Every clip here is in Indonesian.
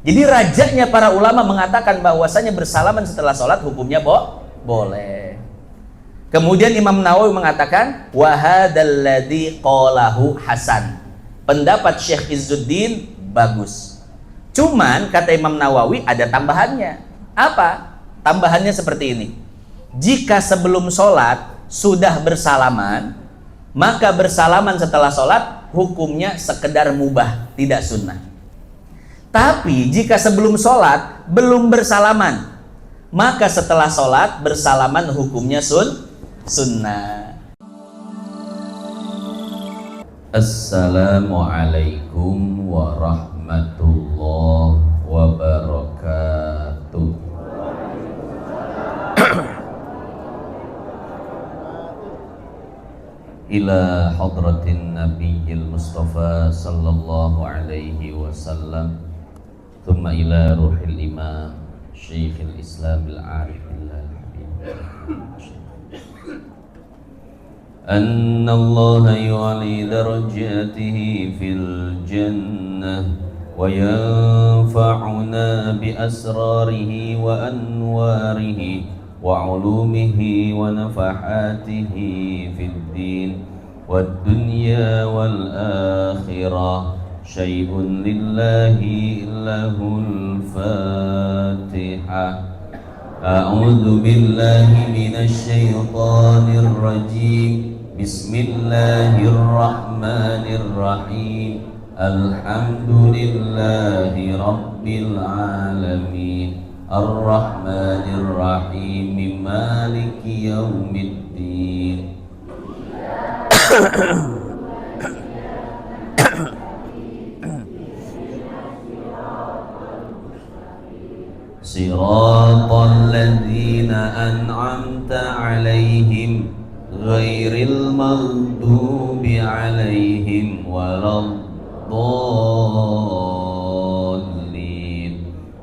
Jadi rajanya para ulama mengatakan bahwasanya bersalaman setelah sholat hukumnya boleh. Kemudian Imam Nawawi mengatakan wahadalladzi qalahu hasan. Pendapat Syekh Izzuddin bagus. Cuman kata Imam Nawawi ada tambahannya. Apa? Tambahannya seperti ini. Jika sebelum sholat sudah bersalaman, maka bersalaman setelah sholat hukumnya sekedar mubah, tidak sunnah. Tapi jika sebelum sholat belum bersalaman, maka setelah sholat bersalaman hukumnya sunnah. Assalamualaikum warahmatullahi wabarakatuh. Ila hadratin nabiyil mustafa sallallahu alaihi wasallam, thumma ila ruhil imam syekhil islamil arifillah anna allaha yu'ali darajatihi fil jannah wa yanfa'una bi asrarihi wa anwarihi wa ulumihi wa nafahatihi fid din wad dunya wal akhirah. Syai'un lillahi lahul fatihah. A'udzu billahi minasy syaithanir rajim. Bismillahirrahmanirrahim. Alhamdulillahi rabbil alamin. Ar-rahmanir rahim. Maliki yaumiddin. Siratal ladzina an'amta 'alaihim ghairil maghdubi 'alaihim waladdallin.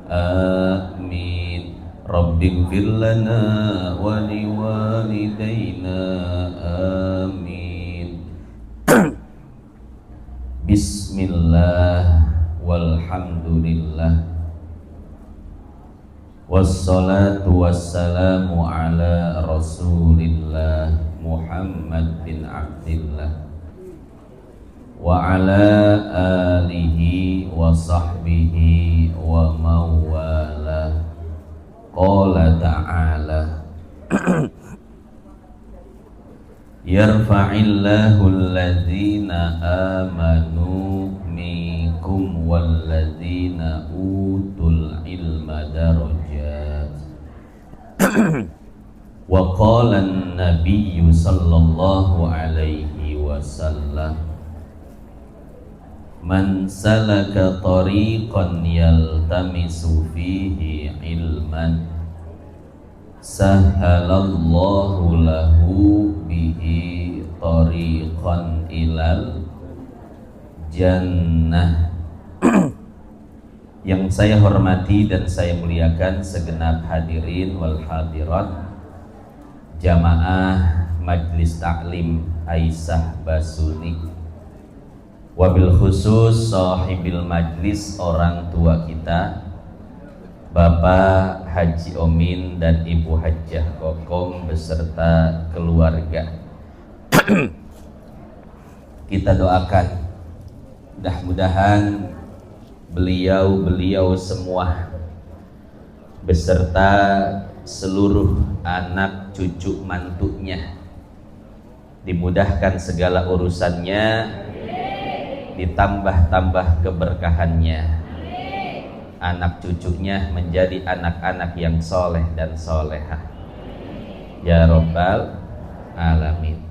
Amin. Rabbighfir lana wa liwalidayna. Amin. Bismillah walhamdulillah. Wassalatu wassalamu ala rasulillah Muhammad bin Abdillah wa ala alihi wa sahbihi wa mawala. Qala ta'ala yarfa'illahu alladhina amanu minkum walladhina utul ilma darajat. Wa qala an-nabiyyu sallallahu alaihi wasallam man salaka tariqan yaltamisu fihi ilman sahhalallahu lahu bihi tariqan ilal jannah. Yang saya hormati dan saya muliakan segenap hadirin wal hadirat jamaah Majlis Taklim Aisyah Basuni, wabil khusus sahibil majlis, orang tua kita Bapak Haji Omin dan Ibu Hajjah Kokom beserta keluarga. Kita doakan mudah-mudahan beliau semua beserta seluruh anak cucu mantunya dimudahkan segala urusannya, ditambah-tambah keberkahannya, anak cucunya menjadi anak-anak yang soleh dan solehah ya Rabbal Alamin.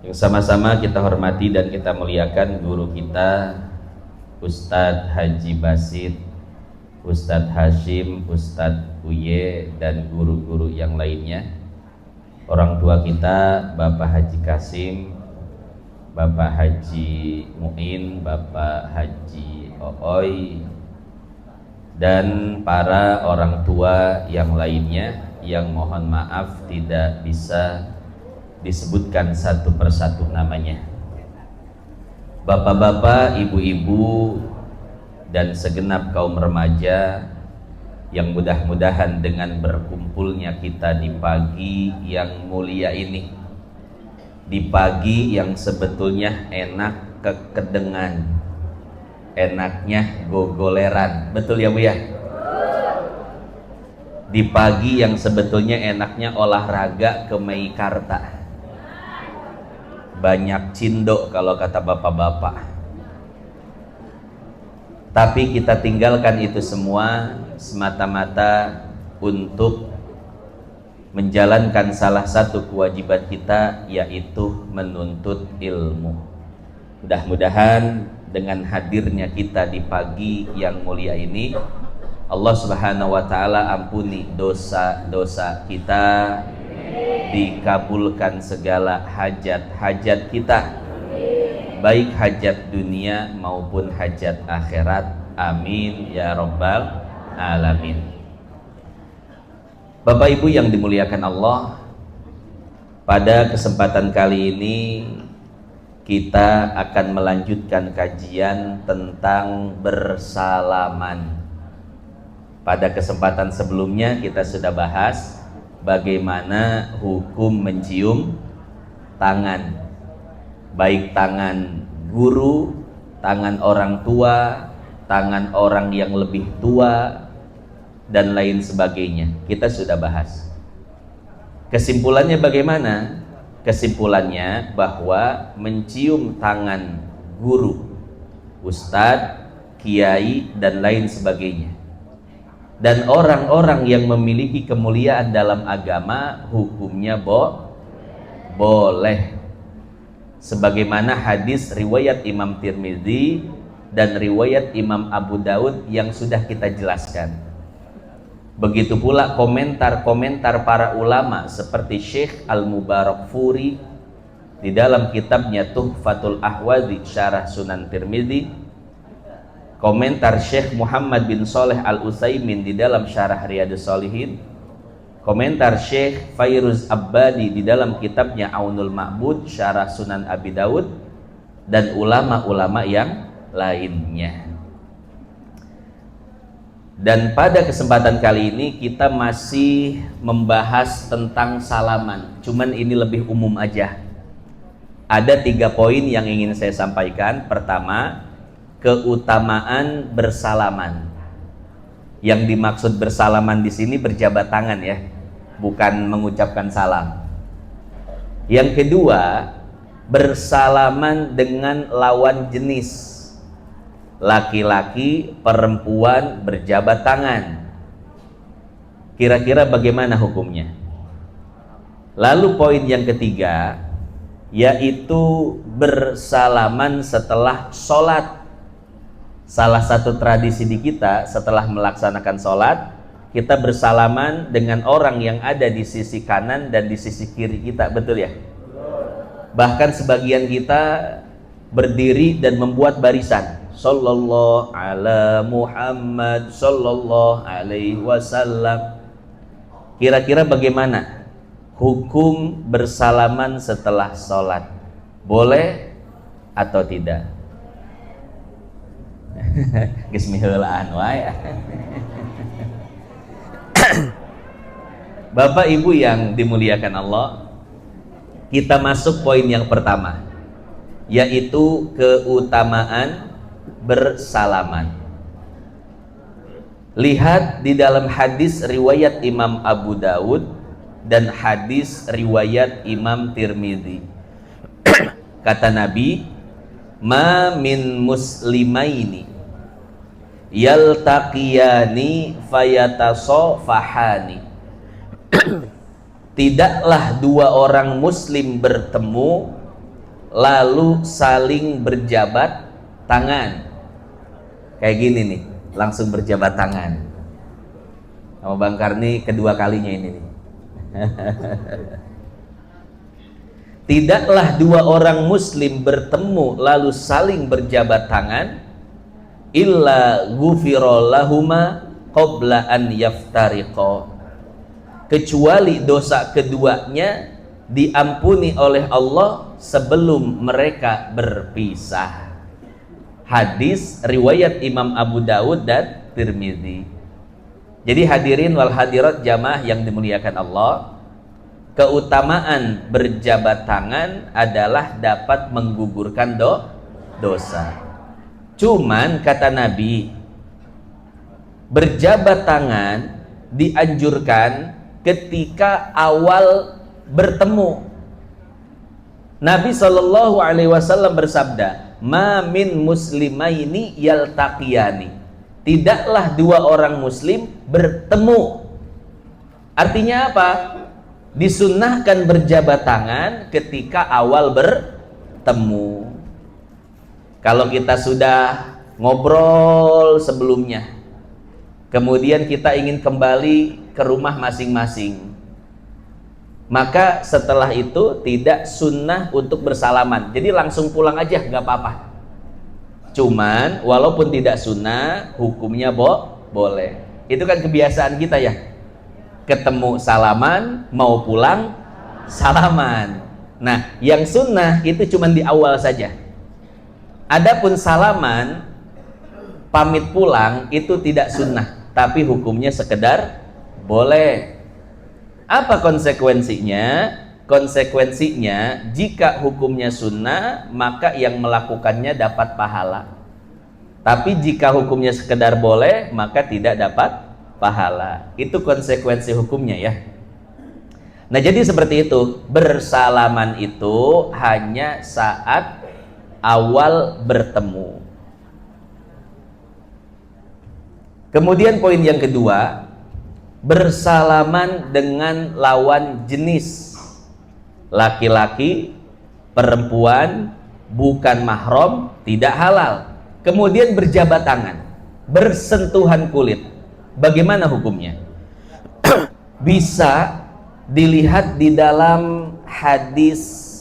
Yang sama-sama kita hormati dan kita muliakan guru kita Ustadz Haji Basit, Ustadz Hashim, Ustadz Uye, dan guru-guru yang lainnya. Orang tua kita Bapak Haji Kasim, Bapak Haji Muin, Bapak Haji Ooy, dan para orang tua yang lainnya yang mohon maaf tidak bisa disebutkan satu persatu namanya. Bapak-bapak, ibu-ibu, dan segenap kaum remaja yang mudah-mudahan dengan berkumpulnya kita di pagi yang mulia ini, di pagi yang sebetulnya enak kekedengan, enaknya gogoleran, betul ya Bu ya? Di pagi yang sebetulnya enaknya olahraga ke Meikarta, banyak cindo kalau kata bapak-bapak. Tapi kita tinggalkan itu semua semata-mata untuk menjalankan salah satu kewajiban kita, yaitu menuntut ilmu. Mudah-mudahan dengan hadirnya kita di pagi yang mulia ini, Allah Subhanahu wa Ta'ala ampuni dosa-dosa kita, dikabulkan segala hajat-hajat kita, baik hajat dunia maupun hajat akhirat. Amin ya rabbal alamin. Bapak Ibu yang dimuliakan Allah, pada kesempatan kali ini kita akan melanjutkan kajian tentang bersalaman. Pada kesempatan sebelumnya kita sudah bahas bagaimana hukum mencium tangan, baik tangan guru, tangan orang tua, tangan orang yang lebih tua, dan lain sebagainya. Kita sudah bahas. Kesimpulannya bagaimana? Kesimpulannya bahwa mencium tangan guru, ustadz, kiai, dan lain sebagainya, dan orang-orang yang memiliki kemuliaan dalam agama, hukumnya boleh. Sebagaimana hadis riwayat Imam Tirmidzi dan riwayat Imam Abu Daud yang sudah kita jelaskan. Begitu pula komentar-komentar para ulama seperti Syekh Al-Mubarakfuri di dalam kitabnya Tuhfatul Ahwazi Syarah Sunan Tirmidzi, komentar Syekh Muhammad bin Shalih Al-Utsaimin di dalam Syarah Riyadhus Shalihin, komentar Syekh Fairuz Abbadi di dalam kitabnya Aunul Ma'bud Syarah Sunan Abi Daud, dan ulama-ulama yang lainnya. Dan pada kesempatan kali ini kita masih membahas tentang salaman, cuman ini lebih umum aja. Ada 3 poin yang ingin saya sampaikan. Pertama, keutamaan bersalaman. Yang dimaksud bersalaman di sini berjabat tangan ya, bukan mengucapkan salam. Yang kedua, bersalaman dengan lawan jenis, laki-laki, perempuan berjabat tangan. Kira-kira bagaimana hukumnya? Lalu poin yang ketiga, yaitu bersalaman setelah sholat. Salah satu tradisi di kita setelah melaksanakan sholat, kita bersalaman dengan orang yang ada di sisi kanan dan di sisi kiri kita, betul ya? Bahkan sebagian kita berdiri dan membuat barisan, Sallallahu ala Muhammad Sallallahu alaihi wasallam. Kira-kira bagaimana hukum bersalaman setelah sholat? Boleh atau tidak? Bismillahirrahmanirrahim wae. Bapak Ibu yang dimuliakan Allah, kita masuk poin yang pertama, yaitu keutamaan bersalaman. Lihat di dalam hadis riwayat Imam Abu Daud dan hadis riwayat Imam Tirmidzi. Kata Nabi, ma min muslimaini yaltaqiyani fayatasofahani. Tidaklah 2 orang muslim bertemu lalu saling berjabat tangan. Kayak gini nih, langsung berjabat tangan. Sama Bang Karni kedua kalinya ini nih. Tidaklah 2 orang muslim bertemu lalu saling berjabat tangan, illa ghufira lahuma qabla an yaftariqa, kecuali dosa keduanya diampuni oleh Allah sebelum mereka berpisah. Hadis riwayat Imam Abu Dawud dan Tirmidzi. Jadi hadirin wal hadirat jamaah yang dimuliakan Allah, keutamaan berjabat tangan adalah dapat menggugurkan dosa. Cuman kata Nabi, berjabat tangan dianjurkan ketika awal bertemu. Nabi Shallallahu Alaihi Wasallam bersabda, "Ma min muslimaini yaltaqiyani." Tidaklah dua orang muslim bertemu. Artinya apa? Disunnahkan berjabat tangan ketika awal bertemu. Kalau kita sudah ngobrol sebelumnya, kemudian kita ingin kembali ke rumah masing-masing, maka setelah itu tidak sunnah untuk bersalaman. Jadi langsung pulang aja, nggak apa-apa. Cuman walaupun tidak sunnah, hukumnya boleh. Itu kan kebiasaan kita ya. Ketemu salaman, mau pulang salaman. Nah, yang sunnah itu cuman di awal saja. Adapun salaman, pamit pulang itu tidak sunnah, tapi hukumnya sekedar boleh. Apa konsekuensinya? Konsekuensinya, jika hukumnya sunnah, maka yang melakukannya dapat pahala. Tapi jika hukumnya sekedar boleh, maka tidak dapat pahala. Itu konsekuensi hukumnya ya. Nah, jadi seperti itu. Bersalaman itu hanya saat awal bertemu. Kemudian poin yang kedua, bersalaman dengan lawan jenis, laki-laki, perempuan, bukan mahram, tidak halal. Kemudian berjabat tangan, bersentuhan kulit, bagaimana hukumnya? Bisa dilihat di dalam hadis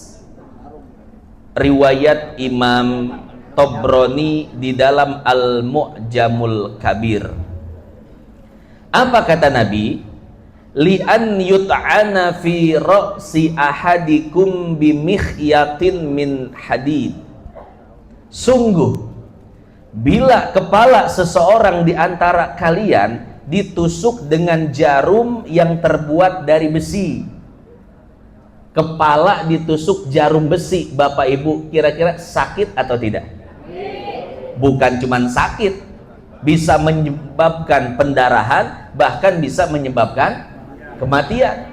riwayat Imam Tabrani di dalam Al-Mu'jamul Kabir. Apa kata Nabi? Li'an yut'ana fi ra'si ahadikum bimikhyatin min hadid. Sungguh, bila kepala seseorang di antara kalian ditusuk dengan jarum yang terbuat dari besi. Kepala ditusuk jarum besi, Bapak Ibu, kira-kira sakit atau tidak? Bukan cuman sakit, bisa menyebabkan pendarahan, bahkan bisa menyebabkan kematian.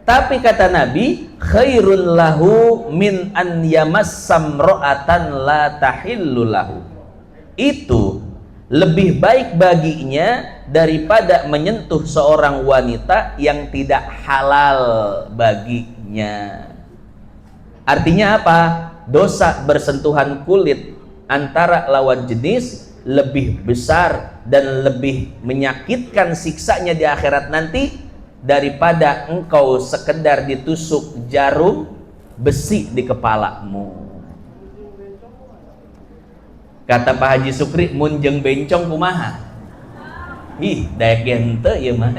Tapi kata Nabi, khairun lahu min an yamassam ra'atan la tahillu lahu. Itu lebih baik baginya daripada menyentuh seorang wanita yang tidak halal baginya. Artinya apa? Dosa bersentuhan kulit antara lawan jenis lebih besar dan lebih menyakitkan siksanya di akhirat nanti daripada engkau sekedar ditusuk jarum besi di kepalamu. Kata Pak Haji Sukri, mun jeung bencong kumaha? Ih, daek ente ieu mah.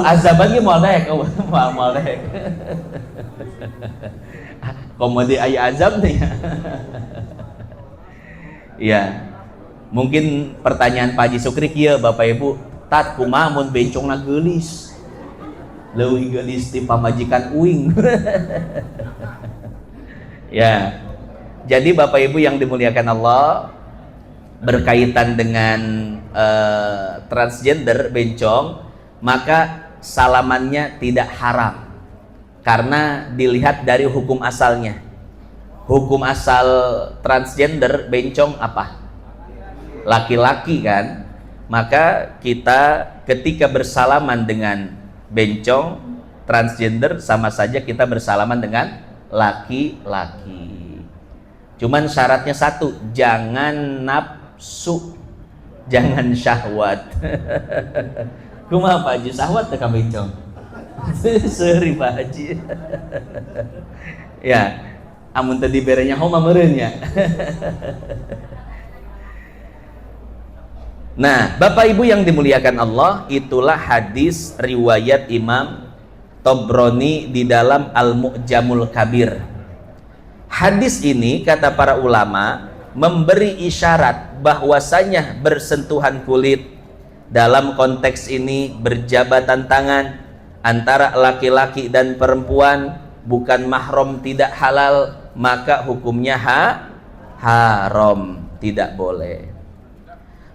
Azab lagi moal daek, moal daek. Komodi aya azab teh ya. Ya. Mungkin pertanyaan Pak Haji Sukri kieu Bapak Ibu, tat kumaha mun bencongna geulis? Leuwih geulis ti pamajikan uing. Ya. Jadi Bapak Ibu yang dimuliakan Allah, berkaitan dengan transgender bencong, maka salamannya tidak haram karena dilihat dari hukum asalnya. Hukum asal transgender bencong apa? Laki-laki kan? Maka kita ketika bersalaman dengan bencong transgender sama saja kita bersalaman dengan laki-laki. Cuman syaratnya satu, jangan nafsu, jangan syahwat. Kumaha Pak Haji, syahwat teh ka bencong? Seuri Pak Haji. Ya, amun teu diberenya homa meureun nya. Nah, Bapak Ibu yang dimuliakan Allah, itulah hadis riwayat Imam Tabrani di dalam Al-Mu'jamul Kabir. Hadis ini kata para ulama memberi isyarat bahwasanya bersentuhan kulit dalam konteks ini berjabatan tangan antara laki-laki dan perempuan bukan mahram, tidak halal, maka hukumnya haram, tidak boleh.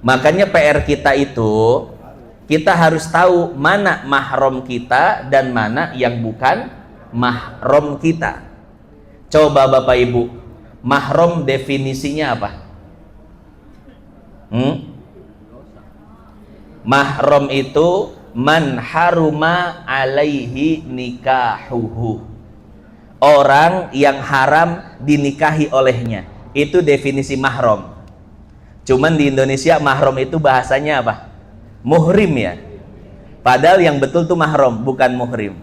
Makanya PR kita itu, kita harus tahu mana mahram kita dan mana yang bukan mahram kita. Coba Bapak Ibu, mahram definisinya apa? Mahram itu man haruma alaihi nikahuhu, orang yang haram dinikahi olehnya. Itu definisi mahram. Cuman di Indonesia mahram itu bahasanya apa? Muhrim ya. Padahal yang betul tuh mahram, bukan muhrim.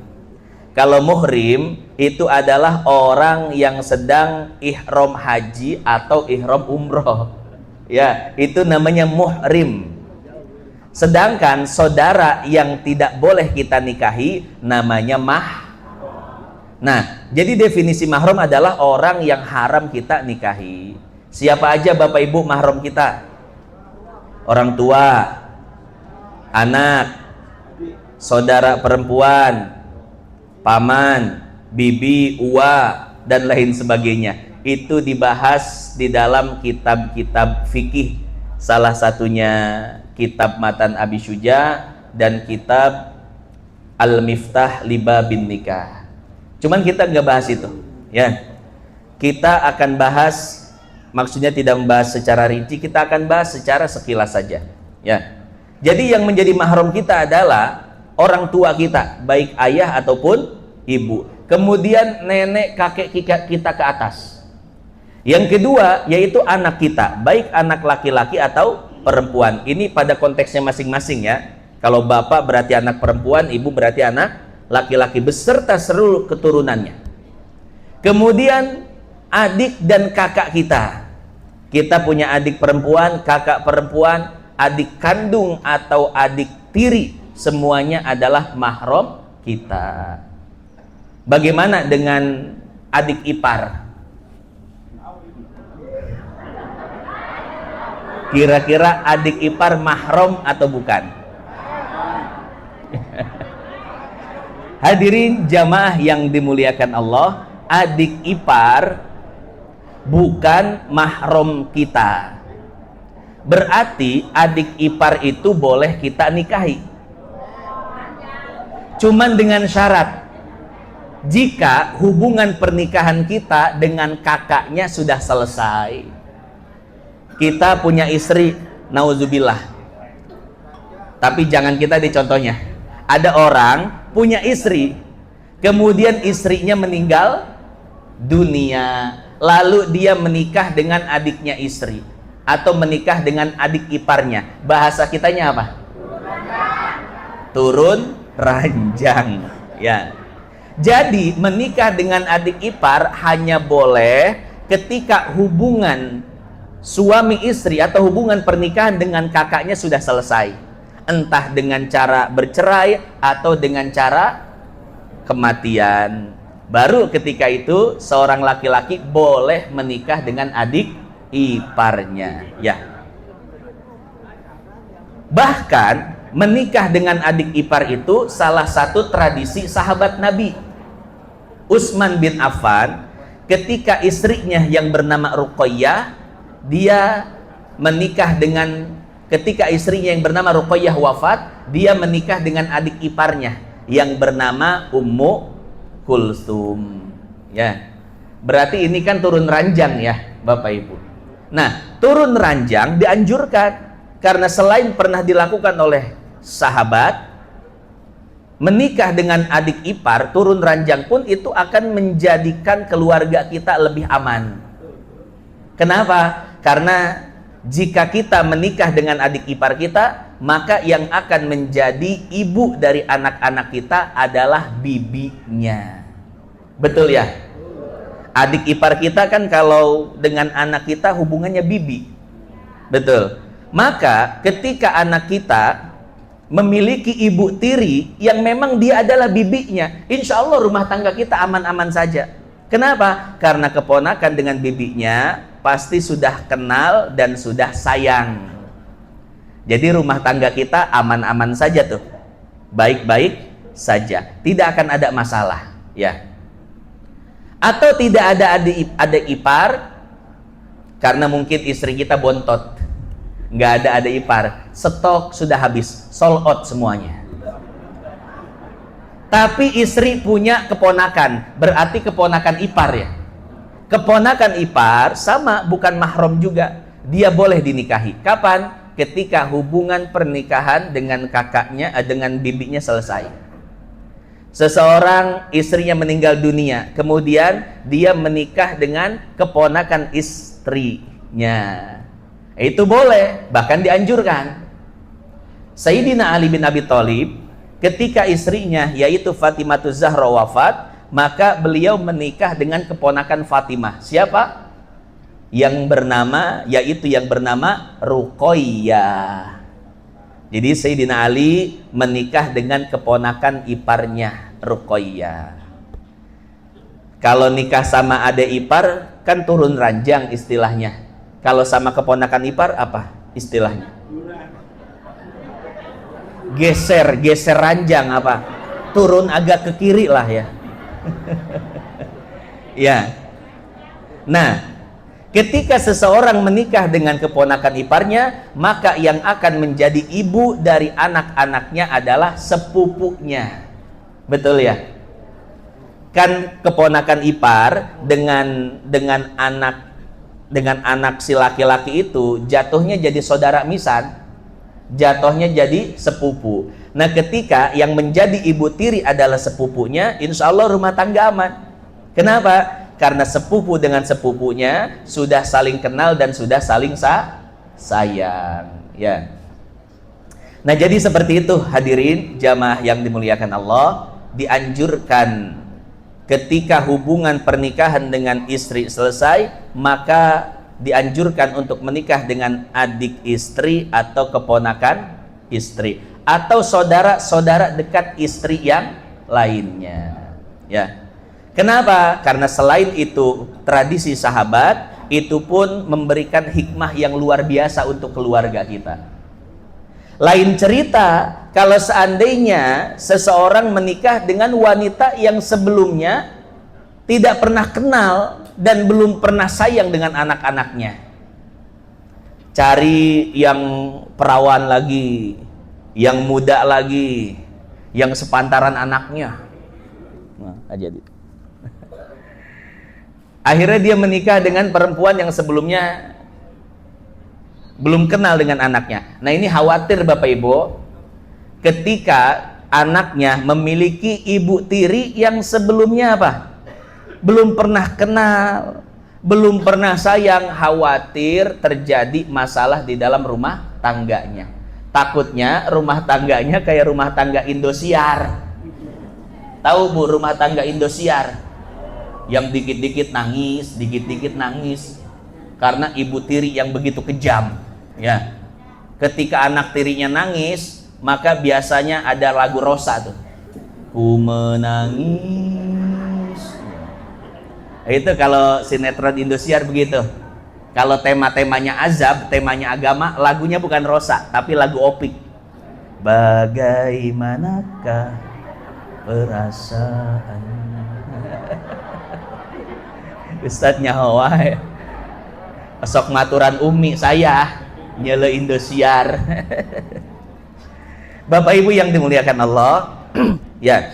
Kalau muhrim itu adalah orang yang sedang ihram haji atau ihram umroh. Ya, itu namanya muhrim. Sedangkan saudara yang tidak boleh kita nikahi namanya Nah, jadi definisi mahram adalah orang yang haram kita nikahi. Siapa aja Bapak Ibu mahram kita? Orang tua, anak, saudara perempuan, paman, bibi, uwa, dan lain sebagainya. Itu dibahas di dalam kitab-kitab fikih. Salah satunya kitab Matan Abi Syuja dan kitab Al-Miftah Liba bin Nikah. Cuman kita nggak bahas itu, ya. Kita akan bahas, maksudnya tidak membahas secara rinci, kita akan bahas secara sekilas saja, ya. Jadi yang menjadi mahram kita adalah orang tua kita, baik ayah ataupun ibu. Kemudian nenek kakek kita ke atas. Yang kedua yaitu anak kita, baik anak laki-laki atau perempuan. Ini pada konteksnya masing-masing ya. Kalau bapak berarti anak perempuan, ibu berarti anak laki-laki beserta seluruh keturunannya. Kemudian adik dan kakak kita. Kita punya adik perempuan, kakak perempuan, adik kandung atau adik tiri, semuanya adalah mahram kita. Bagaimana dengan adik ipar? Kira-kira adik ipar mahram atau bukan? Hadirin jamaah yang dimuliakan Allah, adik ipar bukan mahram kita. Berarti adik ipar itu boleh kita nikahi. Cuman dengan syarat, jika hubungan pernikahan kita dengan kakaknya sudah selesai. Kita punya istri, nauzubillah. Tapi jangan kita dicontohnya. Ada orang punya istri, kemudian istrinya meninggal dunia, lalu dia menikah dengan adiknya istri atau menikah dengan adik iparnya. Bahasa kitanya apa? Turun ranjang, ya. Jadi menikah dengan adik ipar hanya boleh ketika hubungan suami istri atau hubungan pernikahan dengan kakaknya sudah selesai, entah dengan cara bercerai atau dengan cara kematian. Baru ketika itu seorang laki-laki boleh menikah dengan adik iparnya, ya. Bahkan menikah dengan adik ipar itu salah satu tradisi sahabat Nabi. Utsman bin Affan ketika istrinya yang bernama Ruqayyah, dia menikah dengan, ketika istrinya yang bernama Ruqayyah wafat, dia menikah dengan adik iparnya yang bernama Ummu Kulsum, ya. Berarti ini kan turun ranjang ya Bapak Ibu. Nah, turun ranjang dianjurkan karena selain pernah dilakukan oleh sahabat, menikah dengan adik ipar turun ranjang pun itu akan menjadikan keluarga kita lebih aman. Kenapa? Karena jika kita menikah dengan adik ipar kita, maka yang akan menjadi ibu dari anak-anak kita adalah bibinya. Betul ya? Adik ipar kita kan kalau dengan anak kita hubungannya bibi. Betul. Maka ketika anak kita memiliki ibu tiri yang memang dia adalah bibinya, insya Allah rumah tangga kita aman-aman saja. Kenapa? Karena keponakan dengan bibinya pasti sudah kenal dan sudah sayang. Jadi rumah tangga kita aman-aman saja tuh. Baik-baik saja. Tidak akan ada masalah, ya. Atau tidak ada adik ipar karena mungkin istri kita bontot. Nggak ada adik ipar. Stok sudah habis, sold out semuanya. Tapi istri punya keponakan, berarti keponakan ipar ya. Keponakan ipar sama, bukan mahram juga. Dia boleh dinikahi. Kapan? Ketika hubungan pernikahan dengan kakaknya, dengan bibinya selesai. Seseorang istrinya meninggal dunia, kemudian dia menikah dengan keponakan istrinya. Itu boleh, bahkan dianjurkan. Sayyidina Ali bin Abi Thalib, ketika istrinya yaitu Fatimah Zahra wafat, maka beliau menikah dengan keponakan Fatimah. Siapa? Yang bernama Ruqayyah. Jadi Sayyidina Ali menikah dengan keponakan iparnya, Ruqayyah. Kalau nikah sama adik ipar kan turun ranjang istilahnya. Kalau sama keponakan ipar apa istilahnya? Geser ranjang apa? Turun agak ke kiri lah ya. Ya. Nah, ketika seseorang menikah dengan keponakan iparnya, maka yang akan menjadi ibu dari anak-anaknya adalah sepupunya. Betul ya? Kan keponakan ipar dengan anak si laki-laki itu jatuhnya jadi saudara misan, jatuhnya jadi sepupu. Nah, ketika yang menjadi ibu tiri adalah sepupunya, insya Allah rumah tangga aman. Kenapa? Karena sepupu dengan sepupunya sudah saling kenal dan sudah saling sayang. Ya. Nah, jadi seperti itu hadirin jamaah yang dimuliakan Allah, dianjurkan ketika hubungan pernikahan dengan istri selesai, maka dianjurkan untuk menikah dengan adik istri atau keponakan istri atau saudara-saudara dekat istri yang lainnya. Ya. Kenapa? Karena selain itu tradisi sahabat itu pun memberikan hikmah yang luar biasa untuk keluarga kita. Lain cerita kalau seandainya seseorang menikah dengan wanita yang sebelumnya tidak pernah kenal dan belum pernah sayang dengan anak-anaknya. Cari yang perawan lagi, yang muda lagi, yang sepantaran anaknya. Nah, aja gitu. Akhirnya dia menikah dengan perempuan yang sebelumnya belum kenal dengan anaknya. Nah, ini khawatir Bapak Ibu, ketika anaknya memiliki ibu tiri yang sebelumnya apa? Belum pernah kenal, belum pernah sayang, khawatir terjadi masalah di dalam rumah tangganya. Takutnya rumah tangganya kayak rumah tangga Indosiar. Tahu Bu, rumah tangga Indosiar? Yang dikit-dikit nangis, dikit-dikit nangis. Karena ibu tiri yang begitu kejam. Ya, ketika anak tirinya nangis, maka biasanya ada lagu Rosa tuh. Ku menangis. Itu kalau sinetron Indosiar begitu. Kalau tema-temanya azab, temanya agama, lagunya bukan Rosa, tapi lagu Opik. Bagaimanakah perasaan? Ustadznya Hawa. Esok maturan umi saya. Nyele Indosiar. Bapak Ibu yang dimuliakan Allah, ya.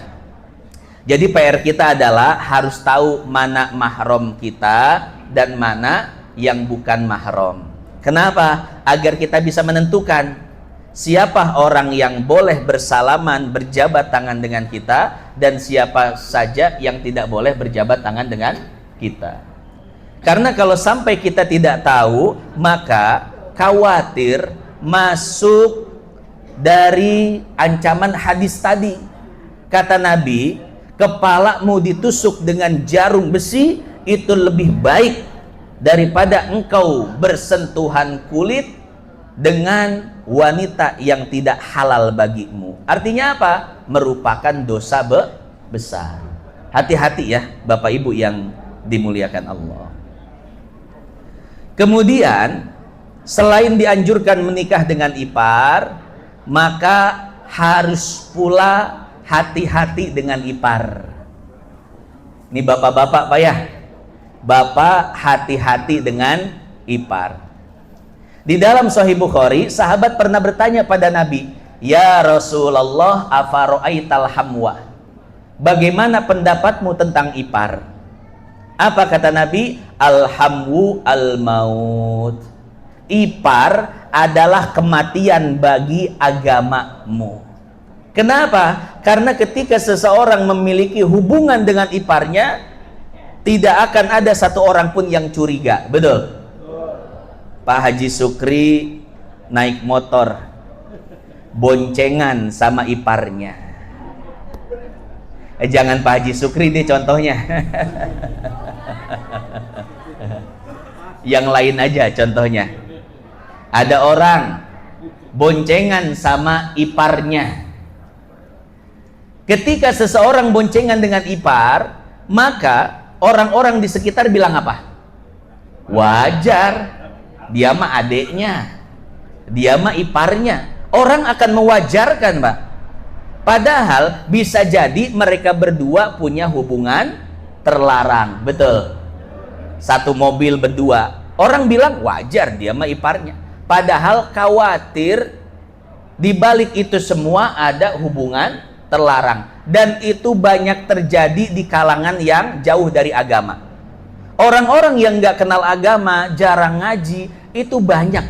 Jadi PR kita adalah harus tahu mana mahram kita dan mana yang bukan mahram. Kenapa? Agar kita bisa menentukan siapa orang yang boleh bersalaman, berjabat tangan dengan kita, dan siapa saja yang tidak boleh berjabat tangan dengan kita. Karena kalau sampai kita tidak tahu, maka khawatir masuk dari ancaman hadis tadi. Kata Nabi, kepalamu ditusuk dengan jarum besi itu lebih baik daripada engkau bersentuhan kulit dengan wanita yang tidak halal bagimu. Artinya apa? Merupakan dosa besar. Hati-hati ya Bapak Ibu yang dimuliakan Allah. Kemudian selain dianjurkan menikah dengan ipar, maka harus pula hati-hati dengan ipar. Ini bapak-bapak Pak ya, bapak hati-hati dengan ipar. Di dalam Sahih Bukhari, sahabat pernah bertanya pada Nabi, "Ya Rasulullah, afara'aital hamwa?" Bagaimana pendapatmu tentang ipar? Apa kata Nabi? Alhamwu al-maut. Ipar adalah kematian bagi agamamu. Kenapa? Karena ketika seseorang memiliki hubungan dengan iparnya, tidak akan ada satu orang pun yang curiga. Betul? Pak Haji Sukri naik motor, boncengan sama iparnya. Jangan Pak Haji Sukri deh contohnya. Yang lain aja contohnya. Ada orang boncengan sama iparnya. Ketika seseorang boncengan dengan ipar, maka orang-orang di sekitar bilang apa? Wajar, dia mah adeknya, dia mah iparnya. Orang akan mewajarkan, Pak. Padahal bisa jadi mereka berdua punya hubungan terlarang. Betul? Satu mobil berdua. Orang bilang wajar, dia mah iparnya. Padahal khawatir di balik itu semua ada hubungan terlarang, dan itu banyak terjadi di kalangan yang jauh dari agama. Orang-orang yang nggak kenal agama, jarang ngaji, itu banyak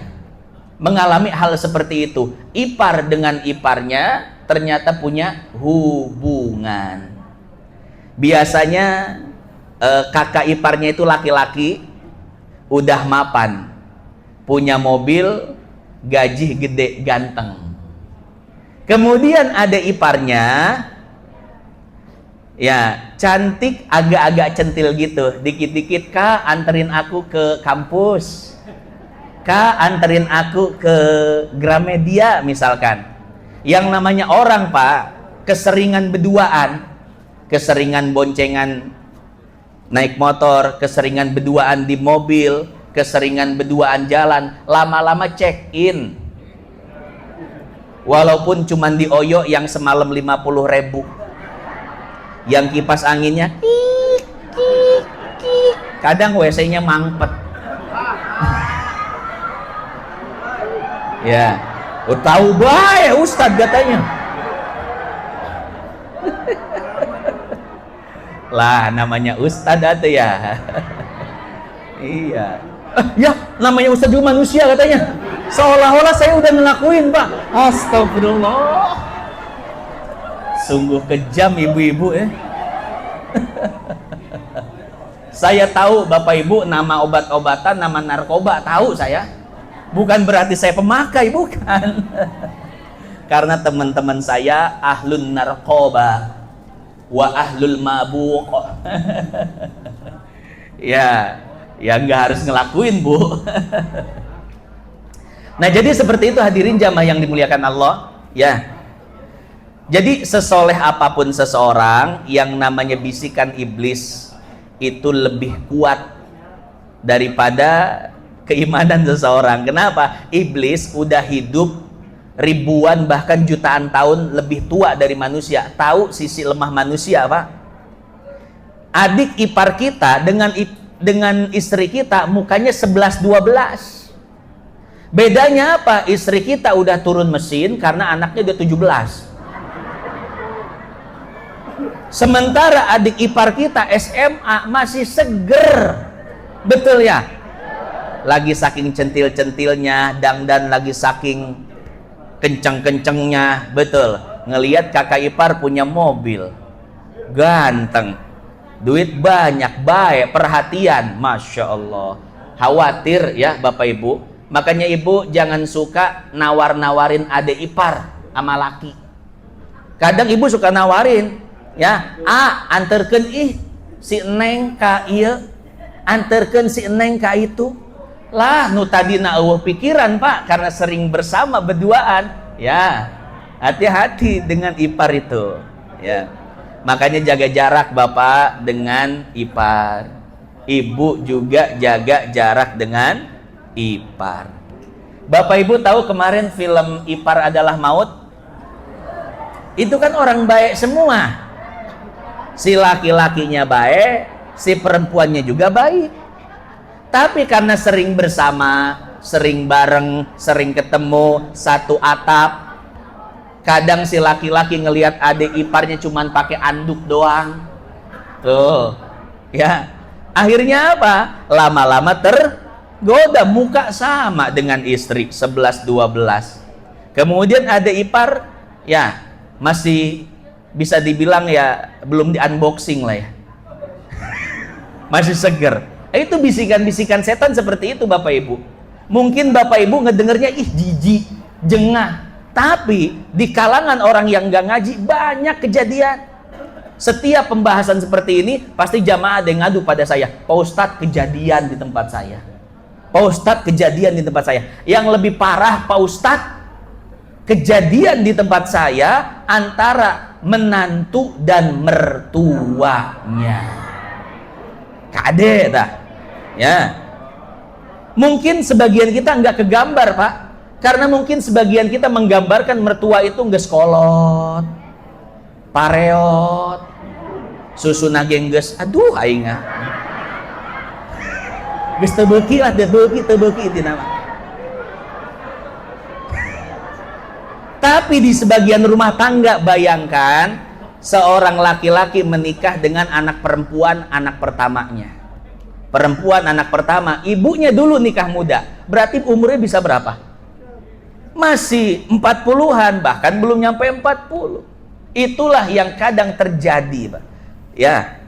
mengalami hal seperti itu. Ipar dengan iparnya ternyata punya hubungan. Biasanya kakak iparnya itu laki-laki, udah mapan, punya mobil, gaji gede, ganteng. Kemudian ada iparnya, ya cantik, agak-agak centil gitu, dikit-dikit, "Kak, anterin aku ke kampus, Kak, anterin aku ke Gramedia," misalkan. Yang namanya orang, Pak, keseringan berduaan, keseringan boncengan naik motor, keseringan berduaan di mobil, keseringan berduaan jalan, lama-lama check in. Walaupun cuman di Oyo yang semalam 50.000, yang kipas anginnya kik, kik, kik. Kadang WC-nya mangpet. Ya, tahu bae Ustadz katanya. Lah namanya Ustadz atau ya. Iya. Ya namanya Ustadz juga manusia katanya. Seolah-olah saya udah ngelakuin, Pak. Astagfirullah. Sungguh kejam ibu-ibu ya. Saya tahu Bapak Ibu nama obat-obatan, nama narkoba, tahu saya. Bukan berarti saya pemakai, bukan. Karena teman-teman saya ahlun narkoba wa ahlul mabuk. Ya nggak harus ngelakuin, Bu. Nah, jadi seperti itu hadirin jamaah yang dimuliakan Allah, ya. Jadi sesoleh apapun seseorang, yang namanya bisikan iblis itu lebih kuat daripada keimanan seseorang. Kenapa? Iblis udah hidup ribuan bahkan jutaan tahun lebih tua dari manusia. Tahu sisi lemah manusia, Pak? Adik ipar kita dengan istri kita mukanya 11-12. Bedanya apa? Istri kita udah turun mesin karena anaknya udah 17. Sementara adik ipar kita SMA masih seger. Betul ya? Lagi saking centil-centilnya, dangdan lagi saking kenceng-kencengnya. Betul. Ngelihat kakak ipar punya mobil, ganteng, duit banyak, baik, perhatian, Masya Allah. Khawatir ya Bapak Ibu. Makanya ibu jangan suka nawar-nawarin adik ipar sama laki. Kadang ibu suka nawarin, ya, anterkeun si Neng ka ieu, anterkeun si Neng ka itu. Lah nu tadina eueuh pikiran, Pak, karena sering bersama berduaan. Ya, hati-hati dengan ipar itu, ya. Makanya jaga jarak Bapak dengan ipar. Ibu juga jaga jarak dengan ipar. Bapak Ibu tahu kemarin film Ipar Adalah Maut? Itu kan orang baik semua. Si laki-lakinya baik, si perempuannya juga baik. Tapi karena sering bersama, sering bareng, sering ketemu, satu atap, kadang si laki-laki ngelihat adik iparnya cuman pakai anduk doang. Tuh, ya. Akhirnya apa? Lama-lama tergoda, muka sama dengan istri 11-12. Kemudian adik ipar, ya masih bisa dibilang ya belum di unboxing lah ya. Masih seger. Itu bisikan-bisikan setan seperti itu Bapak Ibu. Mungkin Bapak Ibu ngedengernya ih jijik, jengah. Tapi di kalangan orang yang gak ngaji banyak kejadian. Setiap pembahasan seperti ini pasti jamaah ada yang ngadu pada saya. Pak Ustadz, kejadian di tempat saya. Pak Ustadz, kejadian di tempat saya. Yang lebih parah Pak Ustadz, kejadian di tempat saya antara menantu dan mertuanya. Kade dah. Ya. Mungkin sebagian kita nggak kegambar Pak, karena mungkin sebagian kita menggambarkan mertua itu nggak sekolot, pareot, susu nagengges, aduh aing geus teu beuki lah, teu beuki itu nama. Tapi di sebagian rumah tangga, bayangkan seorang laki-laki menikah dengan anak perempuan anak pertamanya. Perempuan anak pertama, ibunya dulu nikah muda, berarti umurnya bisa berapa? Masih 40-an, bahkan belum nyampe 40. Itulah yang kadang terjadi, Pak. Ya.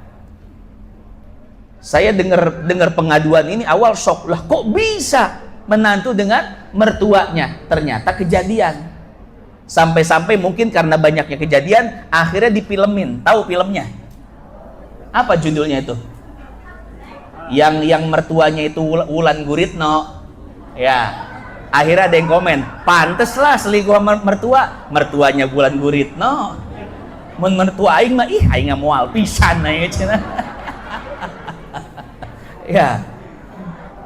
Saya dengar pengaduan ini awal shock, lah kok bisa menantu dengan mertuanya? Ternyata kejadian. Sampai-sampai mungkin karena banyaknya kejadian, akhirnya difilmin. Tahu filmnya? Apa judulnya itu? Yang mertuanya itu Wulan Guritno. Ya. Akhirnya ada yang komen, pantes lah selingkuh sama mertuanya Wulan Guritno. Mun mertua aing mah ih aing moal pisan aya cenah. Ya.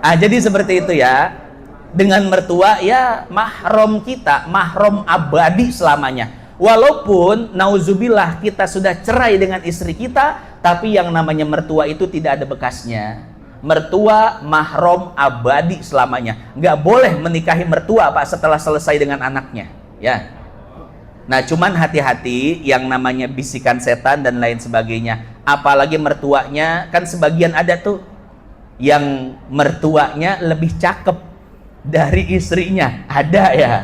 Jadi seperti itu ya. Dengan mertua ya mahram kita, mahram abadi selamanya. Walaupun nauzubillah kita sudah cerai dengan istri kita, tapi yang namanya mertua itu tidak ada bekasnya. Mertua mahram abadi selamanya. Nggak boleh menikahi mertua Pak setelah selesai dengan anaknya. Ya. Nah, cuman hati-hati yang namanya bisikan setan dan lain sebagainya. Apalagi mertuanya, kan sebagian ada tuh yang mertuanya lebih cakep dari istrinya. Ada ya.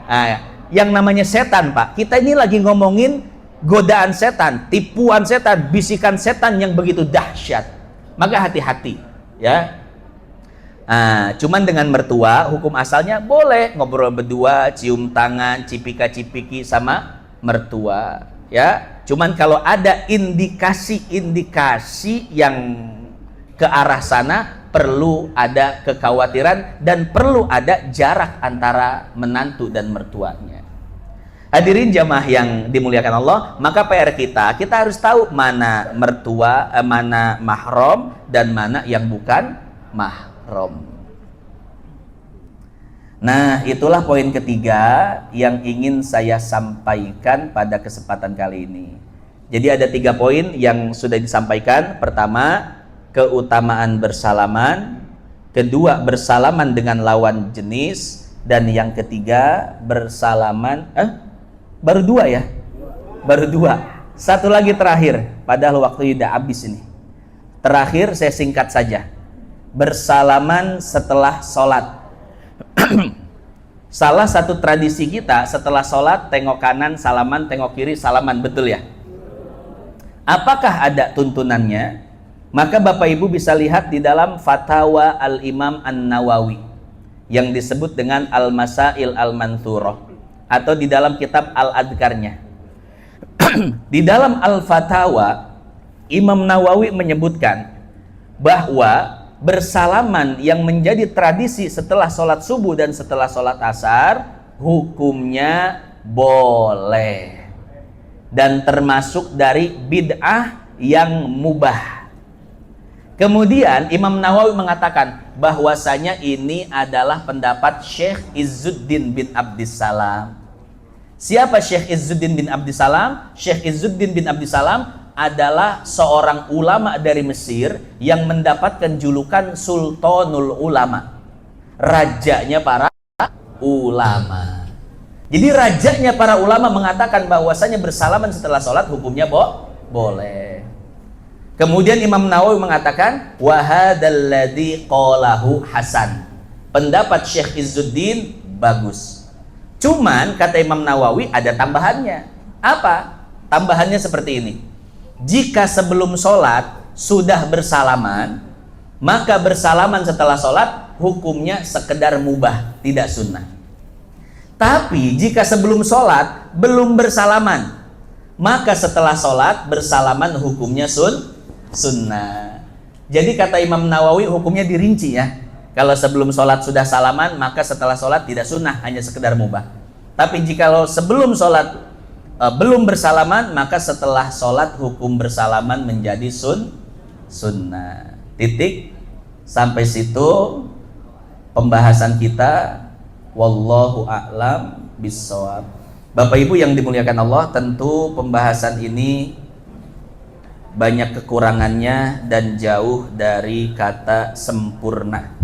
Nah, yang namanya setan Pak. Kita ini lagi ngomongin godaan setan, tipuan setan, bisikan setan yang begitu dahsyat. Maka hati-hati ya. Cuman dengan mertua hukum asalnya boleh ngobrol berdua, cium tangan, cipika-cipiki sama mertua ya. Cuman kalau ada indikasi-indikasi yang ke arah sana, perlu ada kekhawatiran dan perlu ada jarak antara menantu dan mertuanya. Hadirin jamaah yang dimuliakan Allah, maka PR kita harus tahu mana mertua, mana mahram dan mana yang bukan mahram. Nah, itulah poin ketiga yang ingin saya sampaikan pada kesempatan kali ini. Jadi ada 3 poin yang sudah disampaikan. Pertama, keutamaan bersalaman. Kedua, bersalaman dengan lawan jenis. Dan yang ketiga, bersalaman baru 2 ya? Baru 2. Satu lagi terakhir, padahal waktu udah habis ini. Terakhir saya singkat saja. Bersalaman setelah sholat. Salah satu tradisi kita setelah sholat, tengok kanan salaman, tengok kiri salaman, betul ya? Apakah ada tuntunannya? Maka Bapak Ibu bisa lihat di dalam Fatwa Al-Imam An-Nawawi yang disebut dengan Al-Masail Al-Manthurah, atau di dalam kitab Al-Adhkarnya. Di dalam Al-Fatawa, Imam Nawawi menyebutkan bahwa bersalaman yang menjadi tradisi setelah sholat subuh dan setelah sholat asar hukumnya boleh dan termasuk dari bid'ah yang mubah. Kemudian Imam Nawawi mengatakan bahwasanya ini adalah pendapat Syekh Izzuddin bin Abdissalam. Siapa Syekh Izzuddin bin Abdissalam? Syekh Izzuddin bin Abdissalam adalah seorang ulama dari Mesir yang mendapatkan julukan Sultanul Ulama, rajanya para ulama. Jadi rajanya para ulama mengatakan bahwasanya bersalaman setelah sholat hukumnya boleh. Kemudian Imam Nawawi mengatakan wa hadzal ladzi qalahu hasan. Pendapat Syekh Izzuddin bagus. Cuman kata Imam Nawawi ada tambahannya. Apa? Tambahannya seperti ini. Jika sebelum sholat sudah bersalaman, maka bersalaman setelah sholat hukumnya sekedar mubah, tidak sunnah. Tapi jika sebelum sholat belum bersalaman, maka setelah sholat bersalaman hukumnya sunnah. Jadi kata Imam Nawawi hukumnya dirinci ya. Kalau sebelum sholat sudah salaman, maka setelah sholat tidak sunnah, hanya sekedar mubah. Tapi jikalau sebelum sholat belum bersalaman, maka setelah sholat hukum bersalaman menjadi sunnah. Titik. Sampai situ pembahasan kita. Wallahu a'lam bissawab. Bapak Ibu yang dimuliakan Allah, tentu pembahasan ini banyak kekurangannya dan jauh dari kata sempurna.